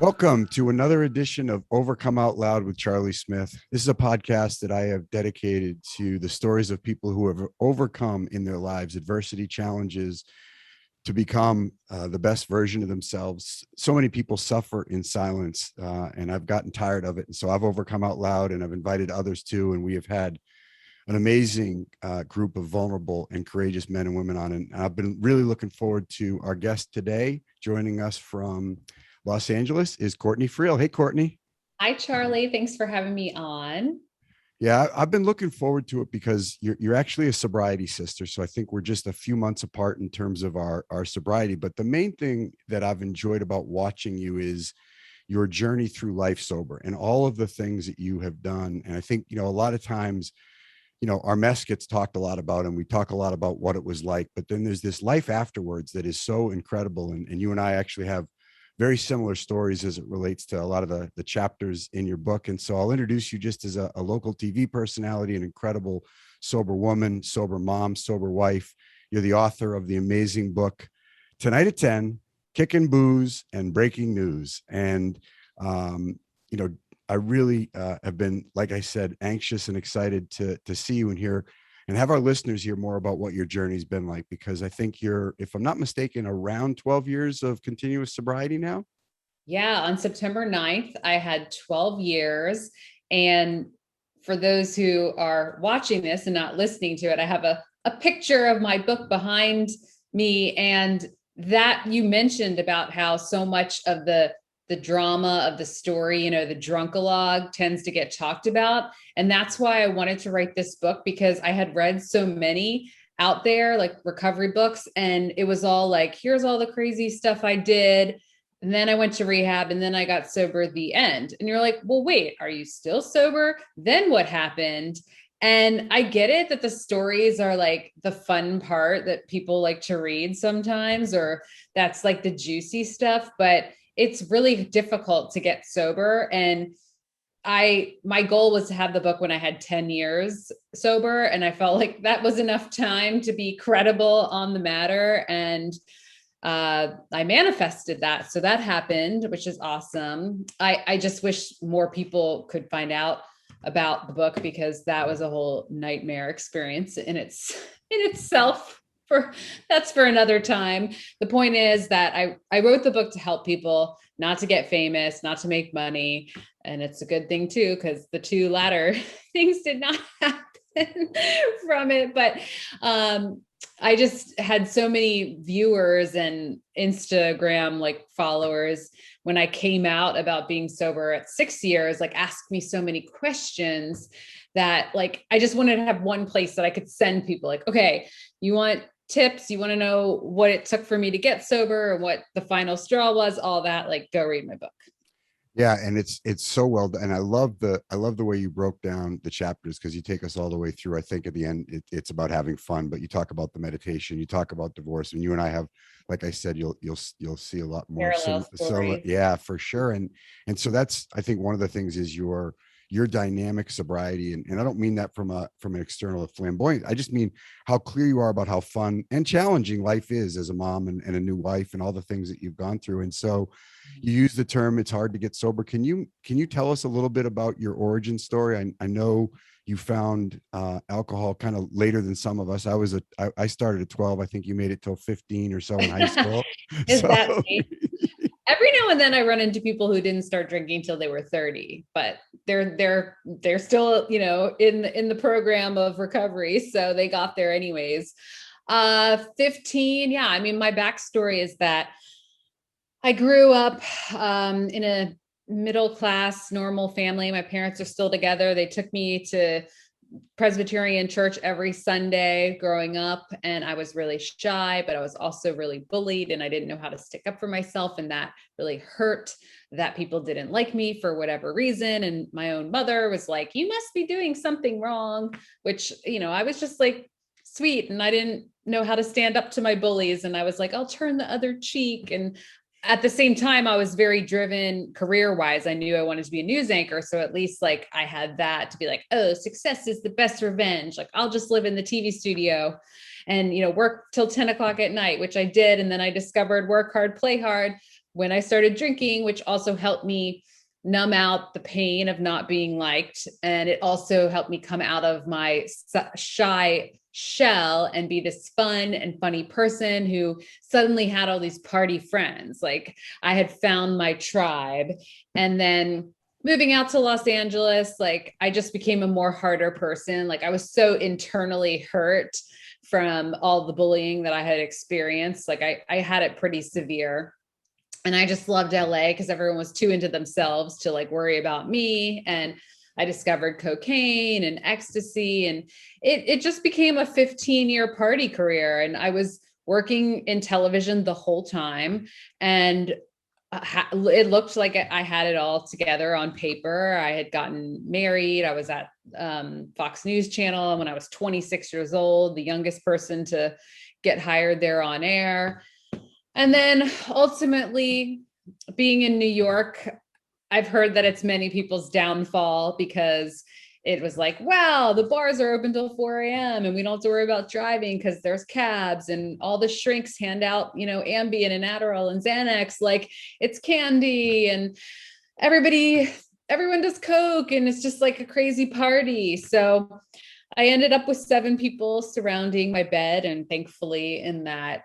Welcome to another edition of Overcome Out Loud with Charlie Smith. This is a podcast that I have dedicated to the stories of people who have overcome in their lives adversity, challenges to become the best version of themselves. So many people suffer in silence, and I've gotten tired of it. And so I've overcome out loud, and I've invited others too. And we have had an amazing group of vulnerable and courageous men and women on. And I've been really looking forward to our guest today. Joining us from Los Angeles is Courtney Friel. Hey, Courtney. Hi, Charlie. Thanks for having me on. Yeah, I've been looking forward to it because you're actually a sobriety sister. So I think we're just a few months apart in terms of our sobriety. But the main thing that I've enjoyed about watching you is your journey through life sober and all of the things that you have done. And I think, a lot of times, our mess gets talked a lot about and we talk a lot about what it was like, but then there's this life afterwards that is so incredible. And you and I actually have very similar stories as it relates to a lot of the chapters in your book. And so I'll introduce you just as a local TV personality, an incredible sober woman, sober mom, sober wife. You're the author of the amazing book, Tonight at 10, Kicking Booze and Breaking News. And, I really have been, like I said, anxious and excited to see you and hear and have our listeners hear more about what your journey's been like, because I think you're, if I'm not mistaken, around 12 years of continuous sobriety now. Yeah, on September 9th, I had 12 years. And for those who are watching this and not listening to it, I have a picture of my book behind me. And that you mentioned about how so much of the drama of the story, the drunkalogue tends to get talked about. And that's why I wanted to write this book, because I had read so many out there, like recovery books. And it was all like, here's all the crazy stuff I did. And then I went to rehab and then I got sober at the end. And you're like, well, wait, are you still sober? Then what happened? And I get it that the stories are like the fun part that people like to read sometimes, or that's like the juicy stuff. But it's really difficult to get sober. And my goal was to have the book when I had 10 years sober. And I felt like that was enough time to be credible on the matter. And I manifested that. So that happened, which is awesome. I just wish more people could find out about the book, because that was a whole nightmare experience in itself. That's for another time. The point is that I wrote the book to help people, not to get famous, not to make money. And it's a good thing too, because the two latter things did not happen from it. But I just had so many viewers and Instagram like followers when I came out about being sober at 6 years, like ask me so many questions that like I just wanted to have one place that I could send people like, okay, you want tips, you want to know what it took for me to get sober and what the final straw was, all that, like go read my book. Yeah, and it's so well done. And I love the way you broke down the chapters, because you take us all the way through. I think at the end it's about having fun, but you talk about the meditation, you talk about divorce, and you and I have, like I said, you'll see a lot more. Parallel So stories. yeah, for sure. And so that's, I think, one of the things is your dynamic sobriety. And I don't mean that from an external flamboyant. I just mean how clear you are about how fun and challenging life is as a mom and a new wife and all the things that you've gone through. And so you use the term, it's hard to get sober. Can you tell us a little bit about your origin story? I know you found alcohol kind of later than some of us. I started at 12. I think you made it till 15 or so in high school. Is So that me? Every now and then I run into people who didn't start drinking till they were 30, but they're still, in the program of recovery. So they got there anyways. 15. Yeah. I mean, my backstory is that I grew up in a middle class, normal family. My parents are still together. They took me to Presbyterian church every Sunday growing up. And I was really shy, but I was also really bullied and I didn't know how to stick up for myself. And that really hurt that people didn't like me for whatever reason. And my own mother was like, you must be doing something wrong, which, I was just like sweet and I didn't know how to stand up to my bullies. And I was like, I'll turn the other cheek. And at the same time, I was very driven career wise. I knew I wanted to be a news anchor. So at least like I had that to be like, oh, success is the best revenge. Like I'll just live in the TV studio and, work till 10 o'clock at night, which I did. And then I discovered work hard, play hard. when I started drinking, which also helped me numb out the pain of not being liked. And it also helped me come out of my shy shell and be this fun and funny person who suddenly had all these party friends. Like I had found my tribe. And then moving out to Los Angeles, like I just became a more harder person. Like I was so internally hurt from all the bullying that I had experienced. Like I had it pretty severe. And I just loved LA because everyone was too into themselves to like worry about me. And I discovered cocaine and ecstasy, and it just became a 15-year party career. And I was working in television the whole time. And it looked like I had it all together on paper. I had gotten married. I was at Fox News Channel when I was 26 years old, the youngest person to get hired there on air. And then ultimately, being in New York, I've heard that it's many people's downfall because it was like, wow, the bars are open till 4 a.m. and we don't have to worry about driving because there's cabs, and all the shrinks hand out, Ambien and Adderall and Xanax, like it's candy, and everyone does Coke, and it's just like a crazy party. So I ended up with 7 people surrounding my bed. And thankfully, in that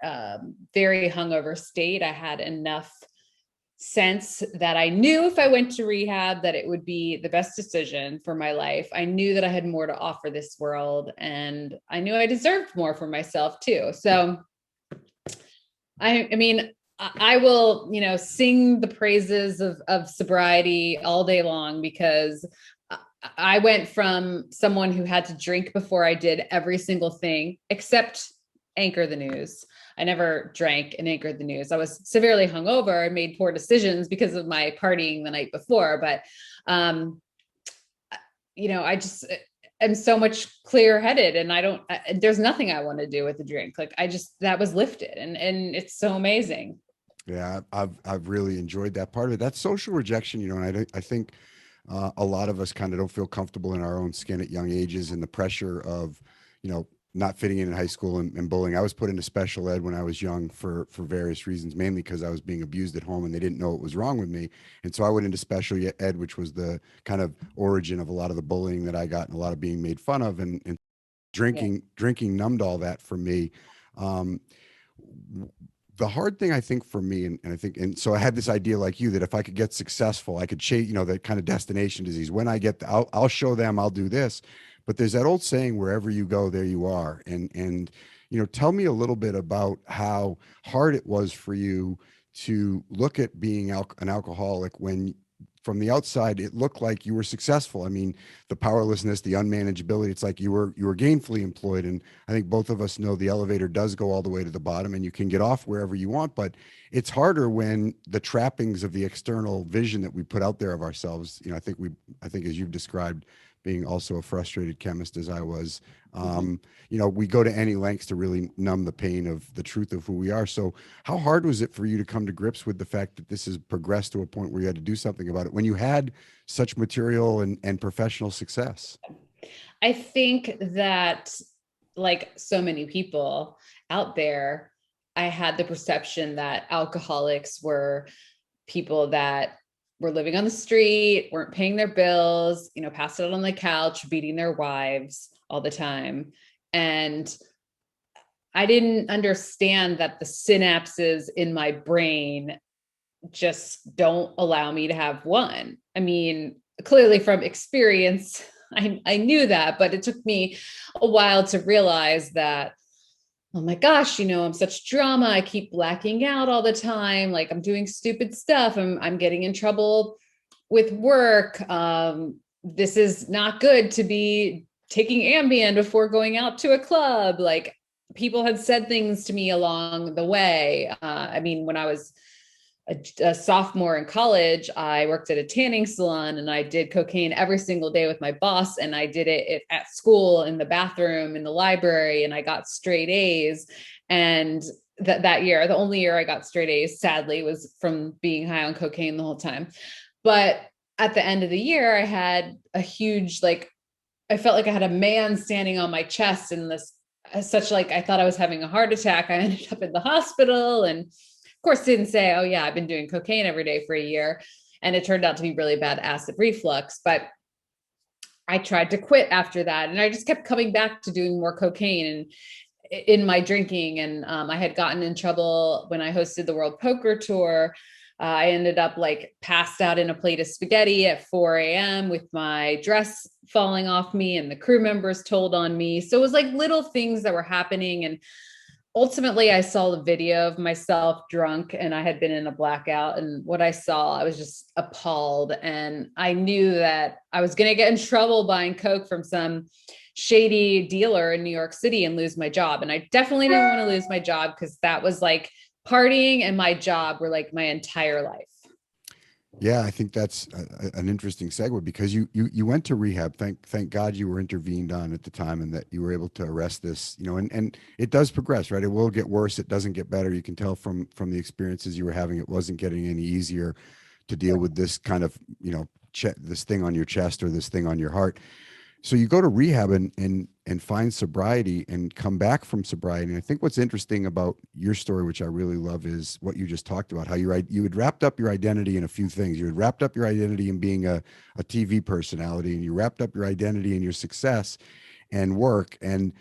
very hungover state, I had enough sense that I knew if I went to rehab that it would be the best decision for my life. I knew that I had more to offer this world, and I knew I deserved more for myself too. So I mean, I will, sing the praises of sobriety all day long, because I went from someone who had to drink before I did every single thing except anchor the news. I never drank and anchored the news. I was severely hungover and made poor decisions because of my partying the night before. But, I just am so much clearer headed, and there's nothing I want to do with the drink. Like that was lifted, and it's so amazing. Yeah, I've really enjoyed that part of it. That's social rejection, and I think a lot of us kind of don't feel comfortable in our own skin at young ages, and the pressure of, not fitting in high school and bullying. I was put into special ed when I was young for various reasons, mainly because I was being abused at home and they didn't know what was wrong with me. And so I went into special ed, which was the kind of origin of a lot of the bullying that I got and a lot of being made fun of. And Yeah. drinking numbed all that for me. Um, the hard thing I think for me, and I think, and so I had this idea like you, that if I could get successful, I could chase, that kind of destination disease. When I get, I'll show them, I'll do this. But there's that old saying, wherever you go, there you are. And, tell me a little bit about how hard it was for you to look at being an alcoholic when from the outside, it looked like you were successful. I mean, the powerlessness, the unmanageability, it's like you were gainfully employed. And I think both of us know the elevator does go all the way to the bottom and you can get off wherever you want, but it's harder when the trappings of the external vision that we put out there of ourselves, I think as you've described, being also a frustrated chemist as I was, we go to any lengths to really numb the pain of the truth of who we are. So how hard was it for you to come to grips with the fact that this has progressed to a point where you had to do something about it when you had such material and professional success? I think that, like so many people out there, I had the perception that alcoholics were people that were living on the street, weren't paying their bills, passed out on the couch, beating their wives all the time. And I didn't understand that the synapses in my brain just don't allow me to have one. I mean, clearly from experience, I knew that, but it took me a while to realize that, oh my gosh, I'm such drama. I keep blacking out all the time. Like I'm doing stupid stuff. I'm getting in trouble with work. This is not good to be taking Ambien before going out to a club. Like people had said things to me along the way. I mean, when I was a sophomore in college, I worked at a tanning salon and I did cocaine every single day with my boss. And I did it at school, in the bathroom, in the library, and I got straight A's. And that year, the only year I got straight A's, sadly, was from being high on cocaine the whole time. But at the end of the year, I had a huge, I felt like I had a man standing on my chest, and this, such like, I thought I was having a heart attack. I ended up in the hospital, and Of course, didn't say, oh yeah, I've been doing cocaine every day for a year. And it turned out to be really bad acid reflux. But I tried to quit after that. And I just kept coming back to doing more cocaine and in my drinking. And I had gotten in trouble when I hosted the World Poker Tour. I ended up like passed out in a plate of spaghetti at 4 a.m. with my dress falling off me and the crew members told on me. So it was like little things that were happening. And ultimately, I saw the video of myself drunk and I had been in a blackout. And what I saw, I was just appalled. And I knew that I was going to get in trouble buying Coke from some shady dealer in New York City and lose my job. And I definitely didn't want to lose my job because that was like partying and my job were like my entire life. Yeah, I think that's an interesting segue because you went to rehab. Thank God you were intervened on at the time, and that you were able to arrest this. You know, and it does progress, right? It will get worse. It doesn't get better. You can tell from the experiences you were having, it wasn't getting any easier to deal with this kind of, this thing on your chest or this thing on your heart. So you go to rehab and find sobriety and come back from sobriety. And I think what's interesting about your story, which I really love, is what you just talked about, how you had wrapped up your identity in a few things. You had wrapped up your identity in being a TV personality, and you wrapped up your identity in your success and work, and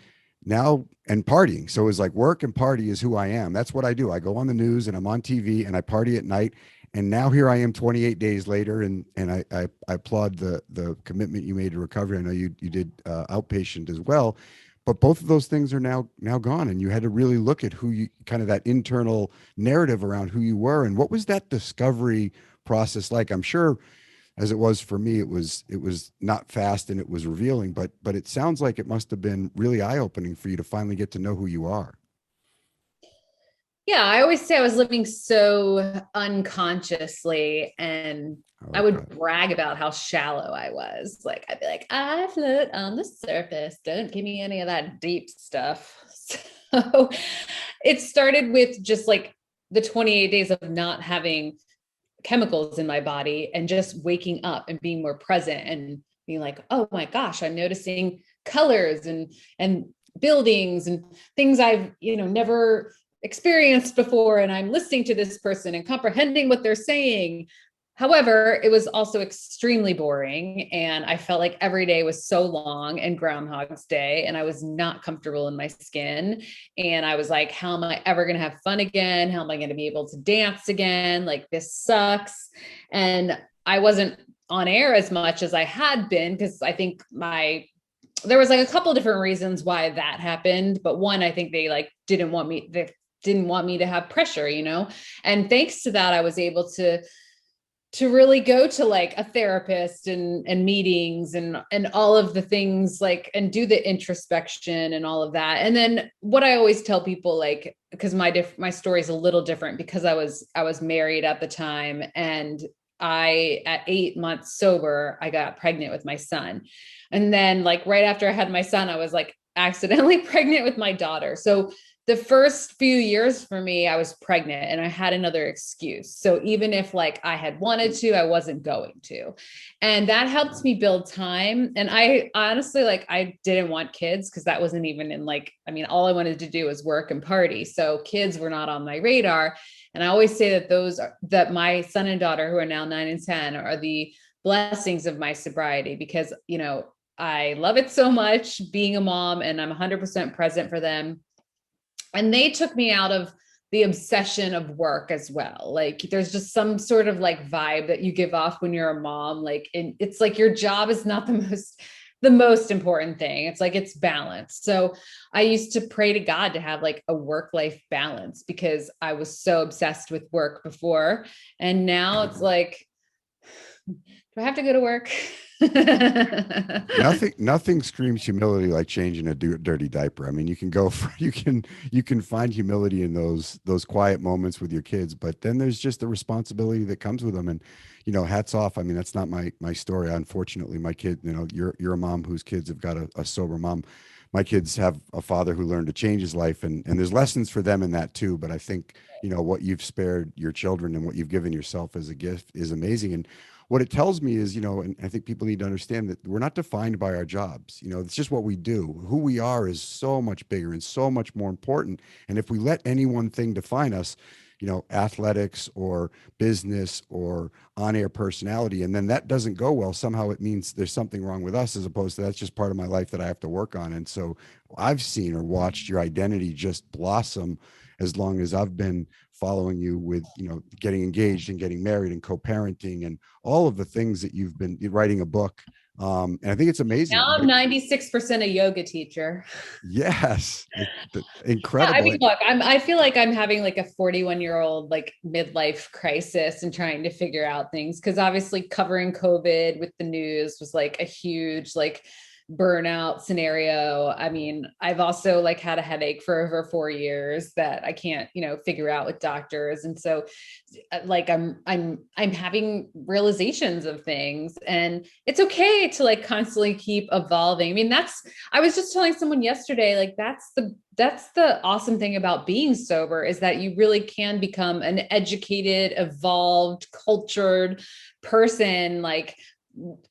now and partying. So it was like work and party is who I am. That's what I do. I go on the news and I'm on TV and I party at night. And now here I am 28 days later, and I applaud the commitment you made to recovery. I know you did outpatient as well, but both of those things are now gone, and you had to really look at who you, kind of that internal narrative around who you were. And what was that discovery process like? I'm sure, as it was for me, it was not fast and it was revealing, but it sounds like it must have been really eye-opening for you to finally get to know who you are. Yeah, I always say I was living so unconsciously, and I I like would that. brag about how shallow I was. Like, I'd be like, I float on the surface. Don't give me any of that deep stuff. So it started with just like the 28 days of not having chemicals in my body and just waking up and being more present and being like, oh my gosh, I'm noticing colors and buildings and things I've, never experienced before. And I'm listening to this person and comprehending what they're saying. However, it was also extremely boring. And I felt like every day was so long and Groundhog's Day, and I was not comfortable in my skin. And I was like, how am I ever going to have fun again? How am I going to be able to dance again? Like, this sucks. And I wasn't on air as much as I had been because I think there was like a couple different reasons why that happened. But one, I think they like didn't want me to have pressure, and thanks to that, I was able to really go to like a therapist and meetings and all of the things, like, and do the introspection and all of that. And then what I always tell people, like, because my story is a little different because I was married at the time, and at 8 months sober, I got pregnant with my son. And then like right after I had my son, I was like accidentally pregnant with my daughter. So the first few years for me, I was pregnant and I had another excuse. So even if like I had wanted to, I wasn't going to. And that helped me build time. And I honestly, like, I didn't want kids because that wasn't even in like, I mean, all I wanted to do was work and party. So kids were not on my radar. And I always say that my son and daughter, who are now 9 and 10, are the blessings of my sobriety because, I love it so much being a mom, and I'm 100% present for them. And they took me out of the obsession of work as well. Like, there's just some sort of like vibe that you give off when you're a mom. Like, it's like your job is not the most important thing. It's like, it's balance. So I used to pray to God to have like a work-life balance because I was so obsessed with work before. And now it's like, do I have to go to work? Nothing screams humility like changing a dirty diaper. I mean, you can go for, you can find humility in those quiet moments with your kids, but then there's just the responsibility that comes with them. And, hats off. I mean, that's not my story. Unfortunately, my kid, you're a mom whose kids have got a sober mom. My kids have a father who learned to change his life, and there's lessons for them in that too. But I think, what you've spared your children and what you've given yourself as a gift is amazing. And what it tells me is, and I think people need to understand that we're not defined by our jobs. It's just what we do. Who we are is so much bigger and so much more important. And if we let any one thing define us, athletics or business or on-air personality, and then that doesn't go well, somehow it means there's something wrong with us, as opposed to that's just part of my life that I have to work on. And so I've seen or watched your identity just blossom as long as I've been following you with, getting engaged and getting married and co-parenting and all of the things that you've been writing a book. And I think it's Now amazing. I'm 96% a yoga teacher. Yes, Yeah, I incredible. mean, look, I feel like I'm having like a 41-year-old like midlife crisis and trying to figure out things, because obviously covering COVID with the news was like a huge like burnout scenario. I mean, I've also like had a headache for over 4 years that I can't, figure out with doctors. And so like I'm having realizations of things, and it's okay to like constantly keep evolving. I mean, I was just telling someone yesterday, like that's the awesome thing about being sober, is that you really can become an educated, evolved, cultured person. Like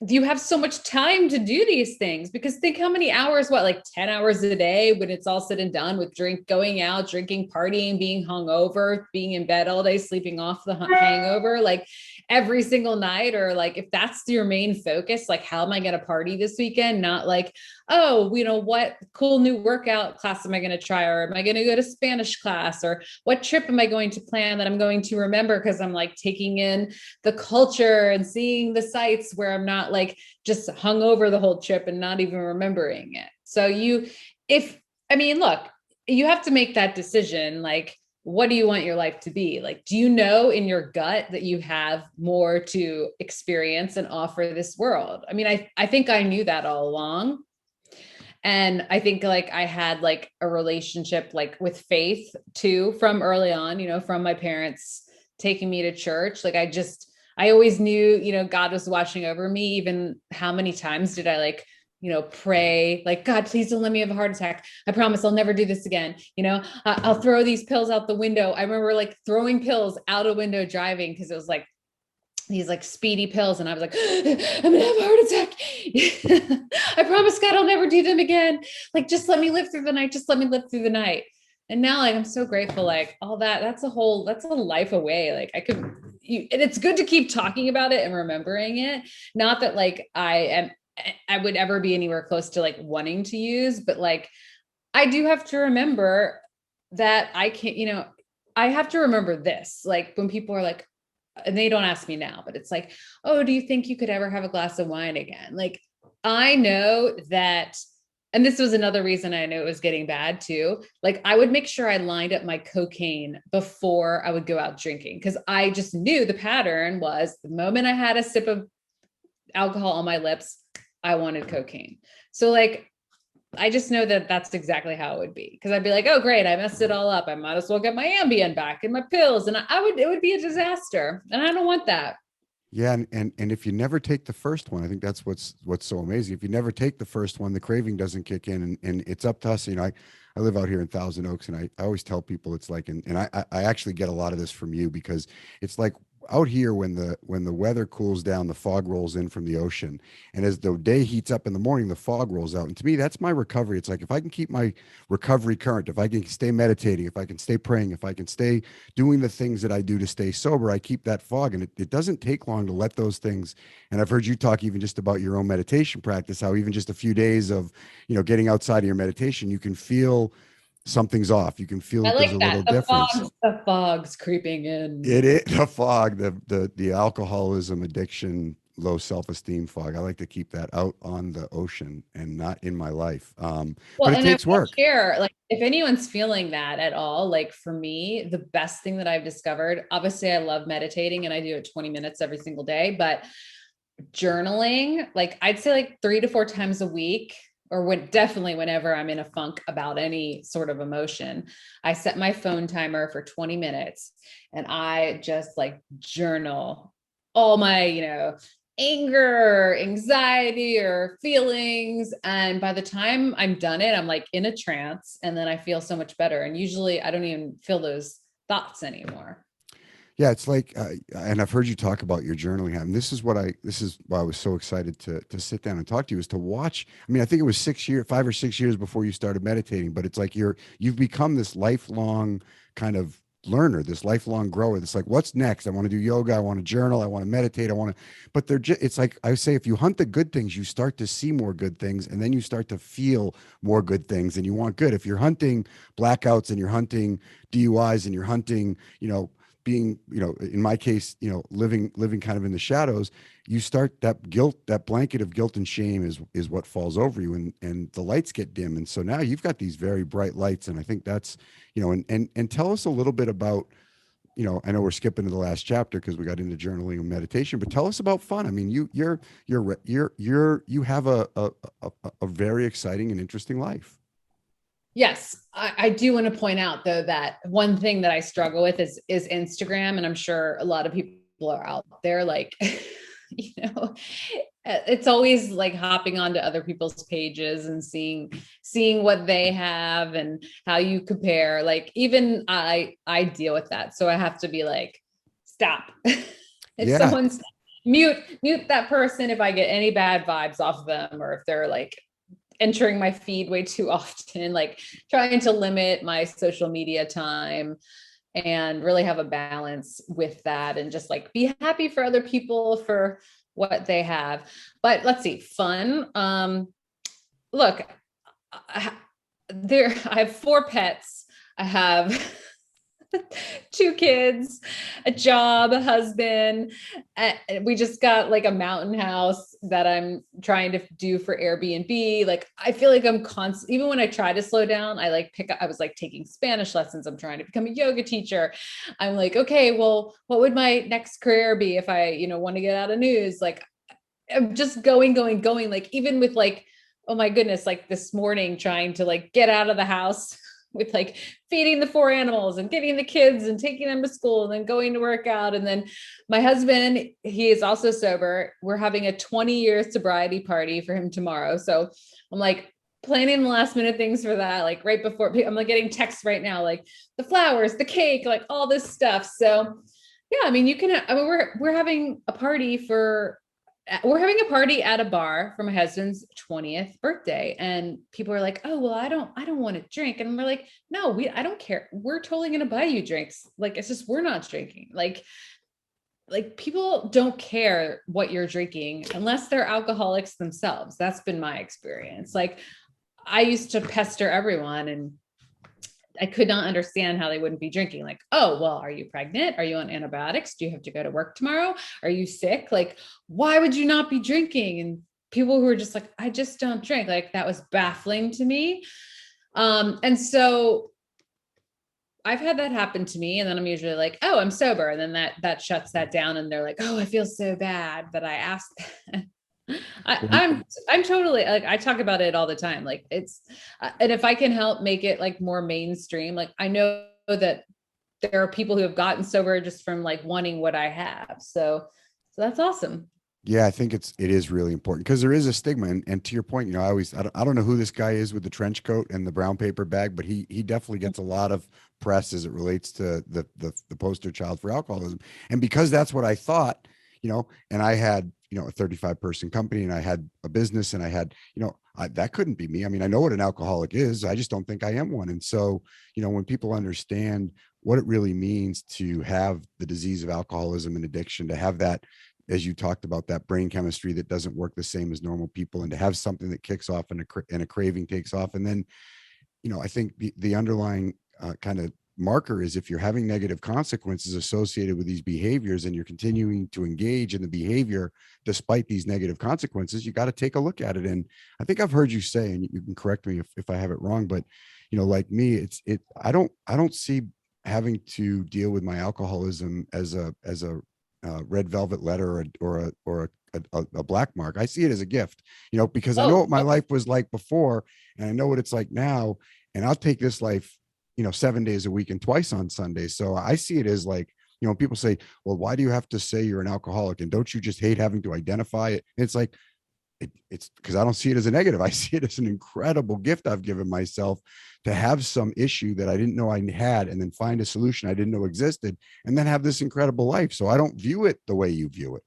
you have so much time to do these things, because think how many hours, like 10 hours a day when it's all said and done, with going out, drinking, partying, being hungover, being in bed all day, sleeping off the hangover, like every single night. Or like, if that's your main focus, like, how am I going to party this weekend? Not like, oh, what cool new workout class am I going to try? Or am I going to go to Spanish class? Or what trip am I going to plan that I'm going to remember, because I'm like taking in the culture and seeing the sights, where I'm not like just hung over the whole trip and not even remembering it. So look, you have to make that decision. Like, what do you want your life to be? Like, do you know in your gut that you have more to experience and offer this world? I mean, I think I knew that all along. And I think like I had like a relationship like with faith too from early on, from my parents taking me to church. Like I always knew, God was watching over me. Even how many times did I like, pray like, God, please don't let me have a heart attack. I promise I'll never do this again. I'll throw these pills out the window. I remember like throwing pills out a window driving, because it was like these like speedy pills, and I was like, I'm gonna have a heart attack. I promise God I'll never do them again. Like, just let me live through the night. Just let me live through the night. And now like I'm so grateful, like all that's a life away. Like and it's good to keep talking about it and remembering it. Not that like I would ever be anywhere close to like wanting to use, but like I do have to remember that I can't, I have to remember this. Like when people are like, and they don't ask me now, but it's like, oh, do you think you could ever have a glass of wine again? Like, I know that, and this was another reason I knew it was getting bad too. Like, I would make sure I lined up my cocaine before I would go out drinking, because I just knew the pattern was the moment I had a sip of alcohol on my lips, I wanted cocaine. So, like, I just know that that's exactly how it would be, because I'd be like, oh, great, I messed it all up. I might as well get my Ambien back and my pills. And it would be a disaster. And I don't want that. Yeah, and if you never take the first one, I think that's what's so amazing. If you never take the first one, the craving doesn't kick in, and it's up to us. I live out here in Thousand Oaks, and I always tell people it's like, and I actually get a lot of this from you, because it's like out here when the weather cools down, the fog rolls in from the ocean, and as the day heats up in the morning, the fog rolls out. And to me, that's my recovery. It's like, if I can keep my recovery current, if I can stay meditating, if I can stay praying, if I can stay doing the things that I do to stay sober, I keep that fog. And it doesn't take long to let those things. And I've heard you talk even just about your own meditation practice, how even just a few days of, getting outside of your meditation, you can feel something's off. You can feel I that there's like a that. little difference. The fog's creeping in. It is the fog, the alcoholism, addiction, low self-esteem fog. I like to keep that out on the ocean and not in my life. Well, But it and I takes will work. share, like, if anyone's feeling that at all, like for me, the best thing that I've discovered, obviously, I love meditating and I do it 20 minutes every single day, but journaling, like I'd say like 3 to 4 times a week, or definitely whenever I'm in a funk about any sort of emotion, I set my phone timer for 20 minutes and I just like journal all my, anger, anxiety, or feelings. And by the time I'm done it, I'm like in a trance, and then I feel so much better. And usually I don't even feel those thoughts anymore. Yeah, it's like, and I've heard you talk about your journaling. And this is why I was so excited to sit down and talk to you, is to watch. I mean, I think it was 5 or 6 years before you started meditating, but it's like you've become this lifelong kind of learner, this lifelong grower. That's like, what's next? I want to do yoga. I want to journal. I want to meditate. I want to, but they're just, it's like I say, if you hunt the good things, you start to see more good things, and then you start to feel more good things, and you want good. If you're hunting blackouts and you're hunting DUIs and you're hunting, being, in my case, living kind of in the shadows, you start that guilt, that blanket of guilt and shame is what falls over you, and the lights get dim. And so now you've got these very bright lights. And I think that's, and tell us a little bit about, I know we're skipping to the last chapter because we got into journaling and meditation, but tell us about fun. I mean, you have a very exciting and interesting life. Yes, I do want to point out though that one thing that I struggle with is Instagram, and I'm sure a lot of people are out there like, it's always like hopping onto other people's pages and seeing what they have and how you compare. Like even I deal with that, so I have to be like, stop. If Yeah. someone's mute that person if I get any bad vibes off of them, or if they're like entering my feed way too often, like trying to limit my social media time and really have a balance with that, and just like be happy for other people for what they have. But let's see, fun. Look, I, I have 4 pets. I have 2 kids, a job, a husband. We just got like a mountain house that I'm trying to do for Airbnb. Like, I feel like I'm constant, even when I try to slow down, I like pick up, I was like taking Spanish lessons. I'm trying to become a yoga teacher. I'm like, okay, well, what would my next career be if I, want to get out of news? Like, I'm just going. Like, even with like, oh my goodness, like this morning trying to like get out of the house with like feeding the 4 animals and getting the kids and taking them to school and then going to work out. And then my husband, he is also sober. We're having a 20-year sobriety party for him tomorrow. So I'm like planning the last minute things for that. Like right before, I'm like getting texts right now, like the flowers, the cake, like all this stuff. So yeah, I mean, we're having a party at a bar for my husband's 20th birthday, and people are like, oh, well, I don't want to drink. And we're like, no, I don't care. We're totally going to buy you drinks. Like, it's just, we're not drinking. Like people don't care what you're drinking unless they're alcoholics themselves. That's been my experience. Like, I used to pester everyone, and I could not understand how they wouldn't be drinking. Like, oh, well, are you pregnant? Are you on antibiotics? Do you have to go to work tomorrow? Are you sick? Like, why would you not be drinking? And people who were just like, I just don't drink. Like, that was baffling to me. And so I've had that happen to me. And then I'm usually like, oh, I'm sober. And then that shuts that down. And they're like, oh, I feel so bad that I asked that. I'm totally like, I talk about it all the time. Like it's, and if I can help make it like more mainstream, like I know that there are people who have gotten sober just from like wanting what I have. So that's awesome. Yeah, I think it is really important because there is a stigma, and to your point, I don't know who this guy is with the trench coat and the brown paper bag, but he definitely gets a lot of press as it relates to the poster child for alcoholism. And because that's what I thought, and I had, a 35-person company, and I had a business, and I had, that couldn't be me. I mean, I know what an alcoholic is. I just don't think I am one. And so, when people understand what it really means to have the disease of alcoholism and addiction, to have that, as you talked about, that brain chemistry that doesn't work the same as normal people, and to have something that kicks off and a craving takes off. And then, I think the underlying kind of marker is if you're having negative consequences associated with these behaviors and you're continuing to engage in the behavior despite these negative consequences, you got to take a look at it. And I think I've heard you say, and you can correct me if I have it wrong, but like me, I don't see having to deal with my alcoholism as a red velvet letter or a black mark. I see it as a gift, because I know what my life was like before, and I know what it's like now, and I'll take this life, 7 days a week and twice on Sundays. So I see it as like, people say, well, why do you have to say you're an alcoholic? And don't you just hate having to identify it? And it's like, it's because I don't see it as a negative. I see it as an incredible gift I've given myself to have some issue that I didn't know I had, and then find a solution I didn't know existed, and then have this incredible life. So I don't view it the way you view it.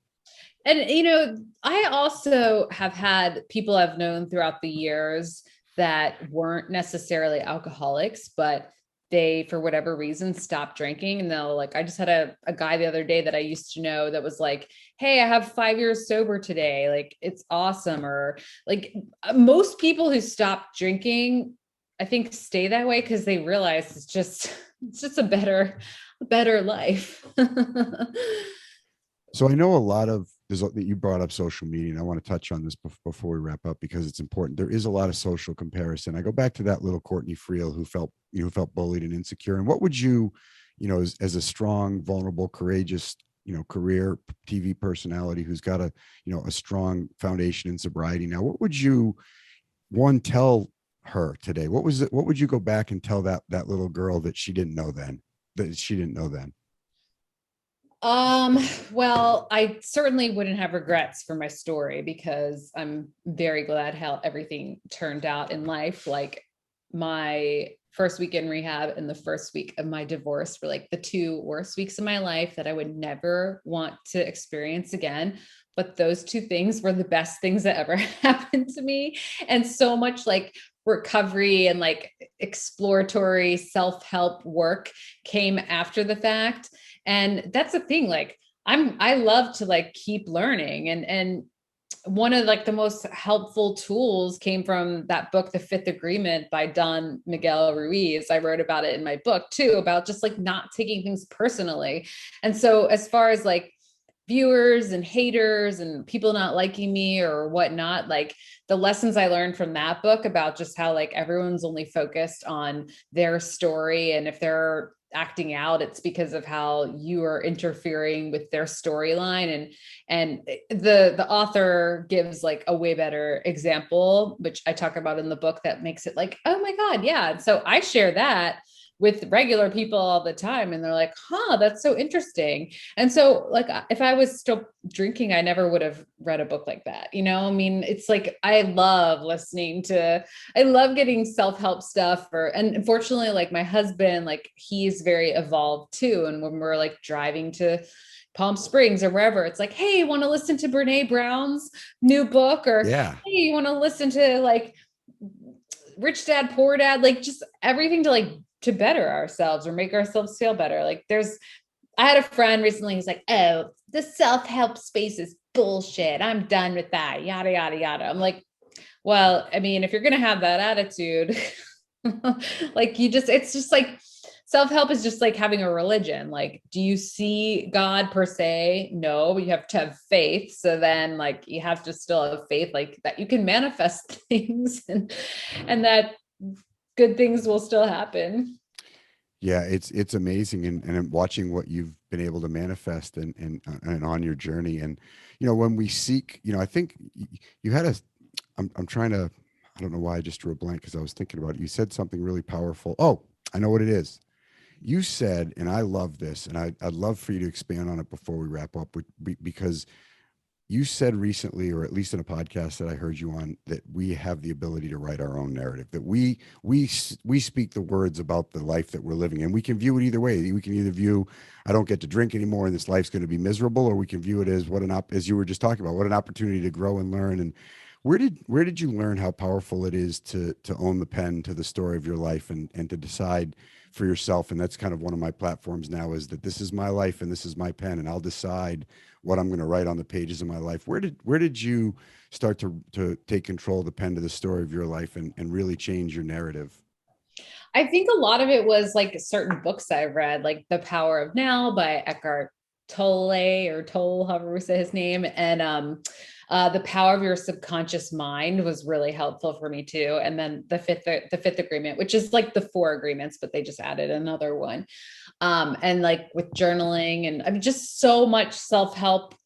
And I also have had people I've known throughout the years that weren't necessarily alcoholics, but they, for whatever reason, stop drinking. And they'll like, I just had a guy the other day that I used to know that was like, hey, I have 5 years sober today. Like, it's awesome. Or like most people who stop drinking, I think stay that way because they realize it's just a better life. So I know a lot of that you brought up social media, and I want to touch on this before we wrap up because it's important. There is a lot of social comparison. I go back to that little Courtney Friel who felt bullied and insecure. And what would you, as a strong, vulnerable, courageous, career TV personality who's got a strong foundation in sobriety now, what would you tell her today? What was it? What would you go back and tell that little girl that she didn't know then? Well, I certainly wouldn't have regrets for my story because I'm very glad how everything turned out in life. Like my first week in rehab and the first week of my divorce were like the two worst weeks of my life that I would never want to experience again. But those two things were the best things that ever happened to me. And so much like recovery and like exploratory self-help work came after the fact. And that's the thing, like I love to like keep learning. And one of like the most helpful tools came from that book, The Fifth Agreement by Don Miguel Ruiz. I wrote about it in my book too, about just like not taking things personally. And so as far as like viewers and haters and people not liking me or whatnot, like the lessons I learned from that book about just how like everyone's only focused on their story. And if they're acting out, it's because of how you are interfering with their storyline. And the author gives like a way better example, which I talk about in the book, that makes it like, oh my God, yeah. And so I share that with regular people all the time. And they're like, huh, that's so interesting. And so like, if I was still drinking, I never would have read a book like that. I mean, it's like, I love getting self-help stuff and unfortunately, like my husband, like he's very evolved too. And when we're like driving to Palm Springs or wherever, it's like, hey, you want to listen to Brene Brown's new book? Or, Yeah. hey, you want to listen to like Rich Dad, Poor Dad, like just everything to better ourselves or make ourselves feel better. Like I had a friend recently who's like, oh, the self-help space is bullshit. I'm done with that. Yada, yada, yada. I'm like, well, I mean, if you're going to have that attitude, like it's just like self-help is just like having a religion. Like, do you see God per se? No, you have to have faith. So then like, you have to still have faith, like that you can manifest things and that good things will still happen. Yeah, it's amazing, and I'm watching what you've been able to manifest and on your journey. And when we seek, I think you had I'm trying to, I don't know why I just drew a blank because I was thinking about it. You said something really powerful. Oh, I know what it is. You said, and I love this, and I'd love for you to expand on it before we wrap up, because you said recently, or at least in a podcast that I heard you on, that we have the ability to write our own narrative, that we speak the words about the life that we're living, and we can view it either way. We can either view, I don't get to drink anymore and this life's going to be miserable, or we can view it as as you were just talking about, what an opportunity to grow and learn. And where did you learn how powerful it is to own the pen to the story of your life and to decide for yourself? And that's kind of one of my platforms now, is that this is my life and this is my pen, and I'll decide what I'm going to write on the pages of my life. Where did you start to take control of the pen to the story of your life and really change your narrative? I think a lot of it was like certain books I've read, like The Power of Now by Eckhart Tolle or Tolle, however we say his name. And The Power of Your Subconscious Mind was really helpful for me too. And then the fifth agreement, which is like the four agreements, but they just added another one. And like with journaling, and I mean, just so much self-help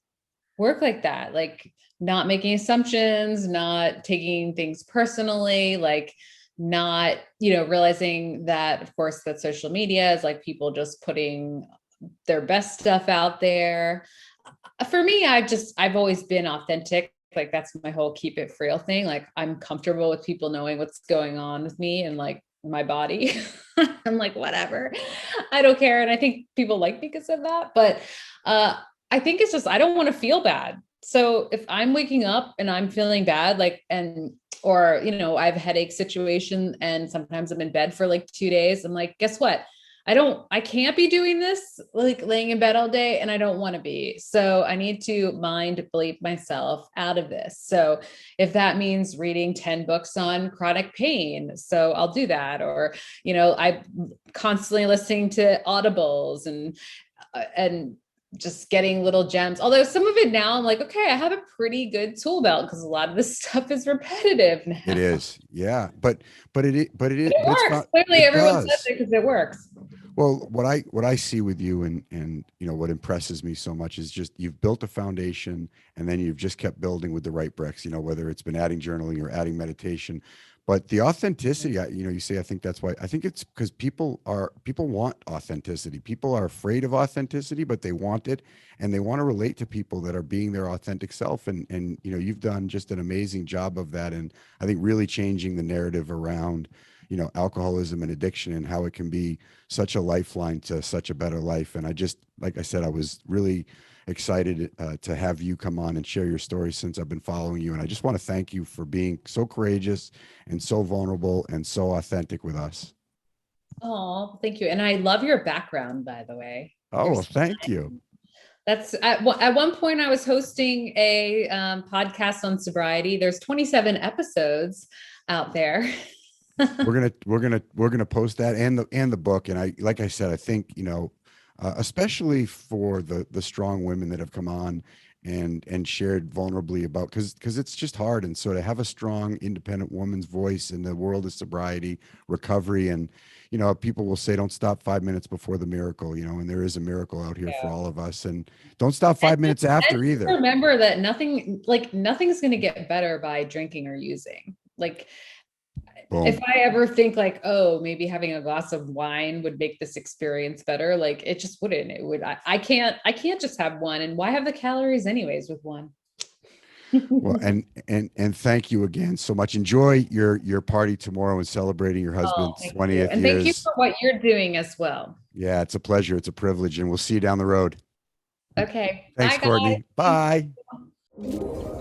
work like that, like not making assumptions, not taking things personally, like not, realizing that, of course, that social media is like people just putting their best stuff out there. For me, I've always been authentic. Like that's my whole Keep It Friel thing. Like I'm comfortable with people knowing what's going on with me and like my body. I'm like, whatever, I don't care. And I think people like me because of that. But I think it's just, I don't want to feel bad. So if I'm waking up and I'm feeling bad, like, and or, I have a headache situation and sometimes I'm in bed for like 2 days. I'm like, guess what? I can't be doing this, like laying in bed all day, and I don't want to be. So I need to mind bleep myself out of this. So if that means reading 10 books on chronic pain, so I'll do that. Or, I'm constantly listening to audibles and just getting little gems. Although some of it now I'm like, okay, I have a pretty good tool belt because a lot of this stuff is repetitive It now. is. Yeah. But it is, It but it's works. not, Clearly it everyone says does. it because it works. Well, what I see with you, and what impresses me so much is just you've built a foundation, and then you've just kept building with the right bricks, whether it's been adding journaling or adding meditation. But the authenticity, you say, I think that's why. I think it's because people want authenticity. People are afraid of authenticity, but they want it, and they want to relate to people that are being their authentic self. And you've done just an amazing job of that, and I think really changing the narrative around alcoholism and addiction, and how it can be such a lifeline to such a better life. And I just, like I said, I was really excited to have you come on and share your story, since I've been following you. And I just want to thank you for being so courageous and so vulnerable and so authentic with us. Oh, thank you. And I love your background, by the way. Oh, You're well, thank you. That's at one point I was hosting a podcast on sobriety. There's 27 episodes out there. We're gonna post that and the book. And like I said, I think especially for the strong women that have come on and shared vulnerably about, because it's just hard. And so to have a strong independent woman's voice in the world of sobriety recovery, and people will say, don't stop 5 minutes before the miracle, and there is a miracle out here for Yeah. all of us, and don't stop And 5 minutes and after just either. remember that nothing's going to get better by drinking or using. Like if Boom. I ever think like, oh, maybe having a glass of wine would make this experience better, like it just wouldn't. It would. I can't just have one. And why have the calories anyways with one? Well, and thank you again so much. Enjoy your party tomorrow and celebrating your Oh, husband's thank you. 20th And thank you years. for what you're doing as well. Yeah, it's a pleasure. It's a privilege, and we'll see you down the road. Okay. Thanks, Bye, Courtney. guys. Bye.